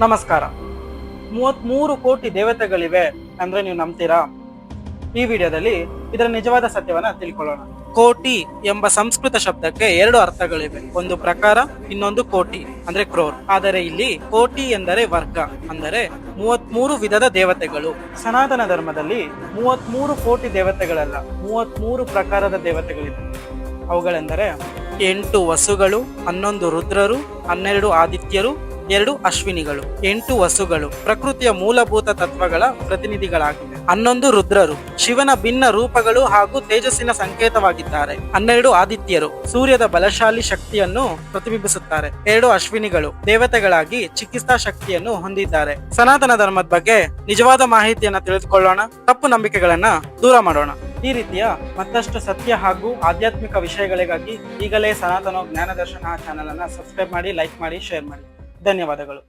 ನಮಸ್ಕಾರ. 33 ಕೋಟಿ ದೇವತೆಗಳಿವೆ ಅಂದ್ರೆ ನೀವು ನಂಬ್ತೀರಾ? ಈ ವಿಡಿಯೋದಲ್ಲಿ ಇದರ ನಿಜವಾದ ಸತ್ಯವನ್ನ ತಿಳ್ಕೊಳ್ಳೋಣ. ಕೋಟಿ ಎಂಬ ಸಂಸ್ಕೃತ ಶಬ್ದಕ್ಕೆ 2 ಅರ್ಥಗಳಿವೆ. ಒಂದು ಪ್ರಕಾರ, ಇನ್ನೊಂದು ಕೋಟಿ ಅಂದ್ರೆ ಕ್ರೋರ್. ಆದರೆ ಇಲ್ಲಿ ಕೋಟಿ ಎಂದರೆ ವರ್ಗ, ಅಂದರೆ 33 ವಿಧದ ದೇವತೆಗಳು. ಸನಾತನ ಧರ್ಮದಲ್ಲಿ 33 ಕೋಟಿ ದೇವತೆಗಳಲ್ಲ, 33 ಪ್ರಕಾರದ ದೇವತೆಗಳಿವೆ. ಅವುಗಳೆಂದರೆ 8 ವಸುಗಳು, 11 ರುದ್ರರು, 12 ಆದಿತ್ಯರು, 2 ಅಶ್ವಿನಿಗಳು. 8 ವಸುಗಳು ಪ್ರಕೃತಿಯ ಮೂಲಭೂತ ತತ್ವಗಳ ಪ್ರತಿನಿಧಿಗಳಾಗಿವೆ. 11 ರುದ್ರರು ಶಿವನ ಭಿನ್ನ ರೂಪಗಳು ಹಾಗೂ ತೇಜಸ್ಸಿನ ಸಂಕೇತವಾಗಿದ್ದಾರೆ. 12 ಆದಿತ್ಯರು ಸೂರ್ಯದ ಬಲಶಾಲಿ ಶಕ್ತಿಯನ್ನು ಪ್ರತಿಬಿಂಬಿಸುತ್ತಾರೆ. 2 ಅಶ್ವಿನಿಗಳು ದೇವತೆಗಳಾಗಿ ಚಿಕಿತ್ಸಾ ಶಕ್ತಿಯನ್ನು ಹೊಂದಿದ್ದಾರೆ. ಸನಾತನ ಧರ್ಮದ ಬಗ್ಗೆ ನಿಜವಾದ ಮಾಹಿತಿಯನ್ನು ತಿಳಿದುಕೊಳ್ಳೋಣ, ತಪ್ಪು ನಂಬಿಕೆಗಳನ್ನ ದೂರ ಮಾಡೋಣ. ಈ ರೀತಿಯ ಮತ್ತಷ್ಟು ಸತ್ಯ ಹಾಗೂ ಆಧ್ಯಾತ್ಮಿಕ ವಿಷಯಗಳಿಗಾಗಿ ಈಗಲೇ ಸನಾತನ ಜ್ಞಾನ ದರ್ಶನ ಚಾನೆಲ್ ಅನ್ನ ಸಬ್ಸ್ಕ್ರೈಬ್ ಮಾಡಿ, ಲೈಕ್ ಮಾಡಿ, ಶೇರ್ ಮಾಡಿ. ಧನ್ಯವಾದಗಳು.